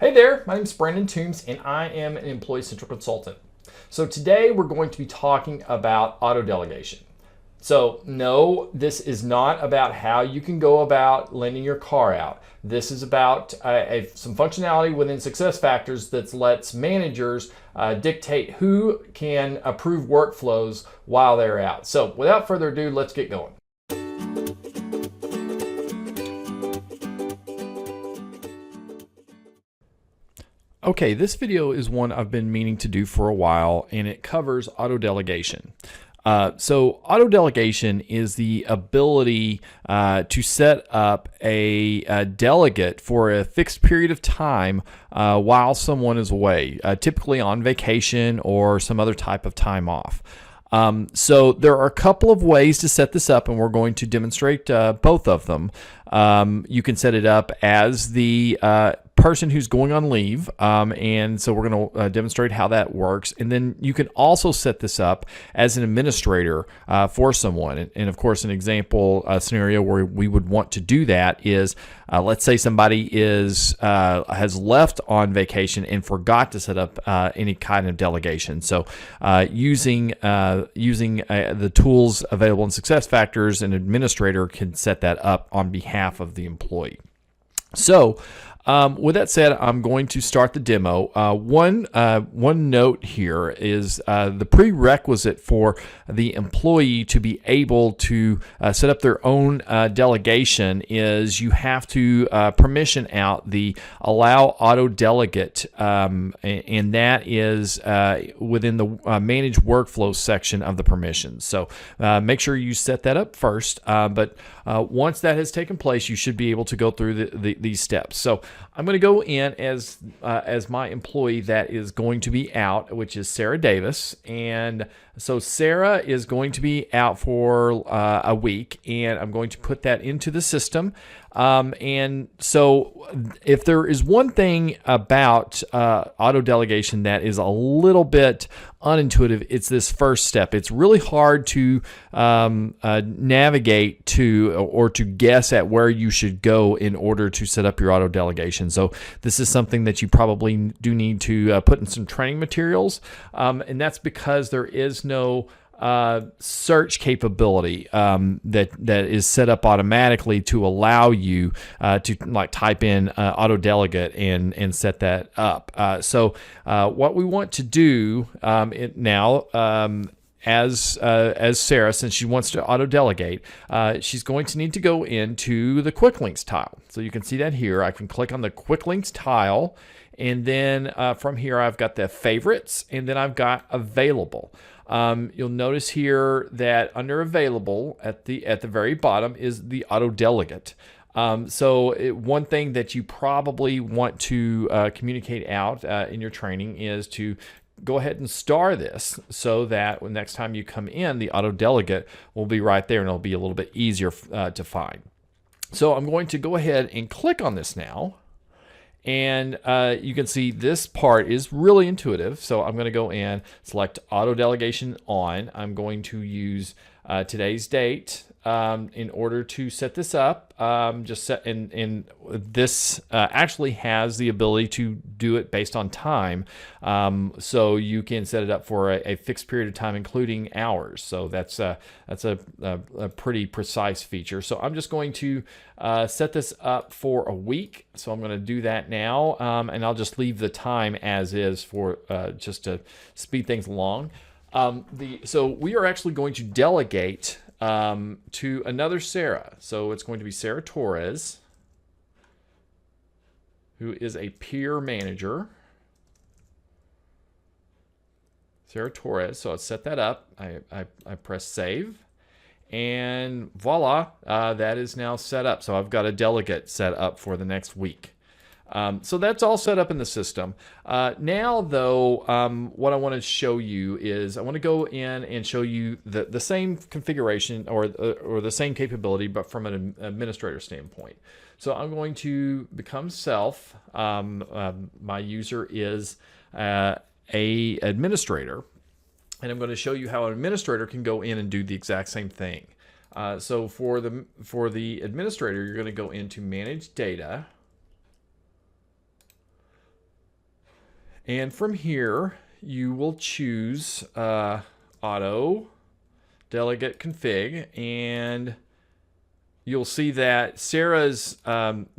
Hey there, my name is Brandon Toombs and I am an Employee Central Consultant. So today we're going to be talking about auto delegation. So no, this is not about how you can go about lending your car out. This is about some functionality within SuccessFactors that lets managers dictate who can approve workflows while they're out. So without further ado, let's get going. Okay, this video is one I've been meaning to do for a while, and it covers auto delegation. So auto delegation is the ability to set up a delegate for a fixed period of time while someone is away, typically on vacation or some other type of time off. So there are a couple of ways to set this up, and we're going to demonstrate both of them. You can set it up as the person who's going on leave, and so we're going to demonstrate how that works. And then you can also set this up as an administrator for someone. And of course, an example scenario where we would want to do that is, let's say somebody has left on vacation and forgot to set up any kind of delegation. So using the tools available in SuccessFactors, an administrator can set that up on behalf of the employee. So with that said, I'm going to start the demo. One note here is the prerequisite for the employee to be able to set up their own delegation is you have to permission out the allow auto delegate, and that is within the manage workflow section of the permissions. So make sure you set that up first, but once that has taken place, you should be able to go through these steps. So I'm going to go in as my employee that is going to be out, which is Sarah Davis. And so Sarah is going to be out for a week, and I'm going to put that into the system. And so if there is one thing about auto delegation that is a little bit unintuitive, it's this first step. It's really hard to navigate to or to guess at where you should go in order to set up your auto delegation. So this is something that you probably do need to put in some training materials, and that's because there is no search capability that is set up automatically to allow you to like type in auto delegate and set that up. So what we want to do now. As Sarah, since she wants to auto delegate, she's going to need to go into the quick links tile. So you can see that here. I can click on the quick links tile, and then from here I've got the favorites, and then I've got available. You'll notice here that under available at the very bottom is the auto delegate. So one thing that you probably want to communicate out in your training is to go ahead and star this so that when next time you come in, the auto delegate will be right there and it'll be a little bit easier to find. So I'm going to go ahead and click on this now. And you can see this part is really intuitive. So I'm going to go in, select auto delegation on. I'm going to use today's date in order to set this up. Just set and this actually has the ability to do it based on time. So you can set it up for a fixed period of time, including hours. So that's a pretty precise feature. So I'm just going to set this up for a week. So I'm going to do that now, and I'll just leave the time as is for just to speed things along. So we are actually going to delegate to another Sarah. So it's going to be Sarah Torres, who is a peer manager. Sarah Torres. So I'll set that up. I press save. And voila, that is now set up. So I've got a delegate set up for the next week. So that's all set up in the system. Now, though, what I want to show you is I want to go in and show you the same configuration or the same capability, but from an administrator standpoint. So I'm going to become self. My user is a administrator. And I'm going to show you how an administrator can go in and do the exact same thing. So for the administrator, you're going to go into Manage Data. And from here, you will choose auto delegate config, and you'll see that Sarah's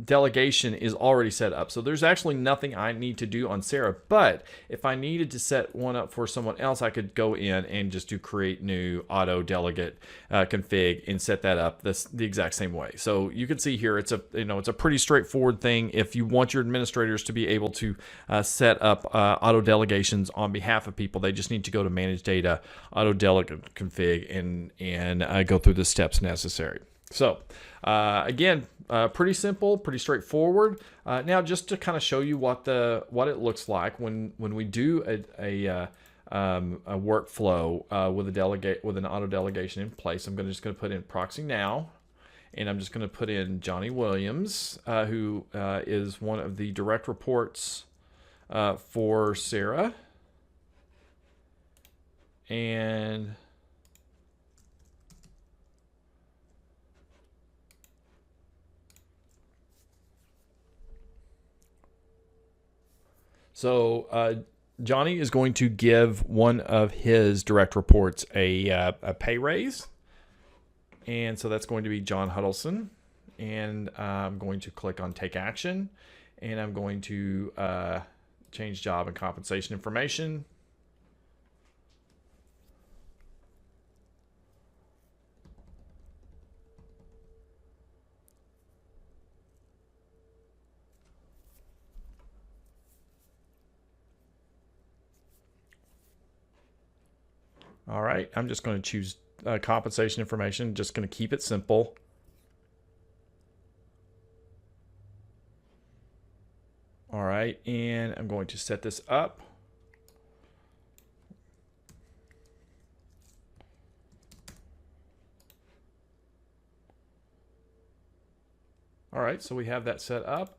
delegation is already set up. So there's actually nothing I need to do on Sarah. But if I needed to set one up for someone else, I could go in and just do create new auto delegate config and set that up the exact same way. So you can see here, it's a pretty straightforward thing. If you want your administrators to be able to set up auto delegations on behalf of people, they just need to go to manage data, auto delegate config, and go through the steps necessary. So again, pretty simple, pretty straightforward. Now, just to kind of show you what it looks like when we do a workflow with an auto delegation in place, I'm just going to put in proxy now, and I'm just going to put in Johnny Williams, who is one of the direct reports for Sarah, and so Johnny is going to give one of his direct reports a pay raise. And so that's going to be John Huddleston. And I'm going to click on Take Action. And I'm going to change job and compensation information. All right, I'm just going to choose compensation information, just going to keep it simple. All right, and I'm going to set this up. All right, so we have that set up.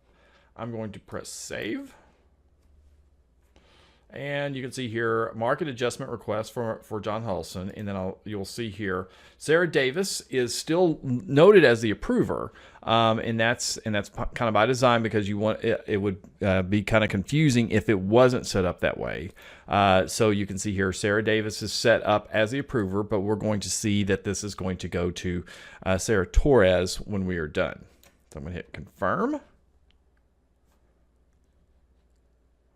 I'm going to press save. And you can see here, market adjustment request for John Huddleston. And then you'll see here, Sarah Davis is still noted as the approver. And that's kind of by design, because you want it would be kind of confusing if it wasn't set up that way. So you can see here, Sarah Davis is set up as the approver, but we're going to see that this is going to go to Sarah Torres when we are done. So I'm going to hit confirm.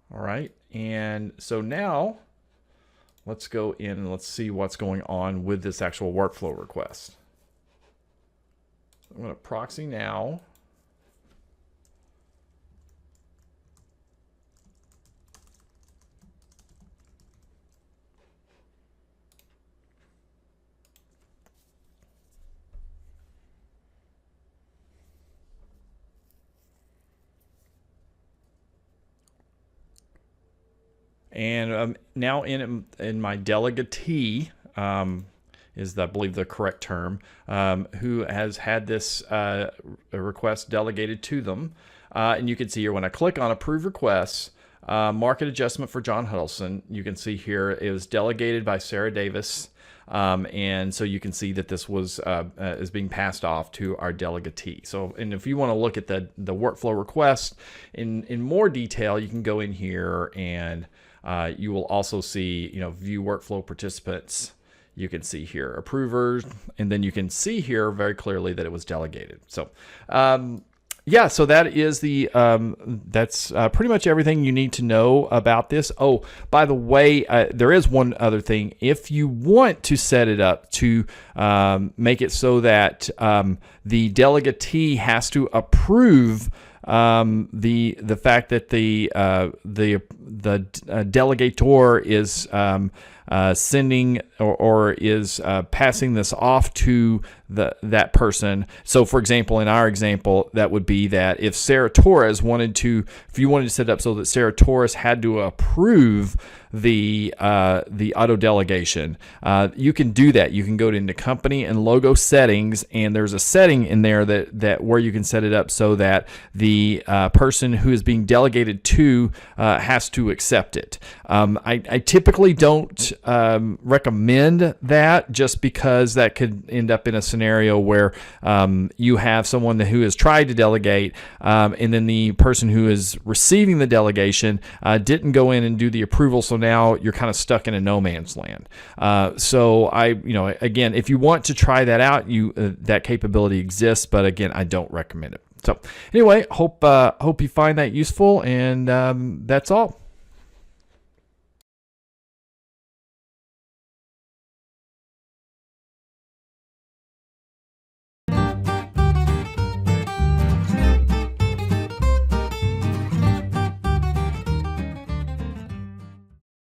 All right, and so now let's go in and let's see what's going on with this actual workflow request. I'm going to proxy now. And now in my delegatee, is I believe the correct term, who has had this request delegated to them. And you can see here when I click on approve requests, market adjustment for John Huddleston, you can see here it was delegated by Sarah Davis. And so you can see that this was is being passed off to our delegatee. So, and if you want to look at the workflow request in more detail, you can go in here and you will also see, view workflow participants. You can see here approvers, and then you can see here very clearly that it was delegated. So, yeah, so that is that's pretty much everything you need to know about this. Oh, by the way, there is one other thing. If you want to set it up to make it so that the delegatee has to approve the fact that the delegator is sending or is passing this off to that person. So, for example, in our example, that would be that if Sarah Torres if you wanted to set it up so that Sarah Torres had to approve the auto delegation, you can do that. You can go into company and logo settings, and there's a setting in there that where you can set it up so that the person who is being delegated to has to accept it. I typically don't recommend that, just because that could end up in a scenario scenario where you have someone who has tried to delegate, and then the person who is receiving the delegation didn't go in and do the approval, so now you're kind of stuck in a no man's land. So again, if you want to try that out, that capability exists, but again, I don't recommend it. So anyway, hope you find that useful, and that's all.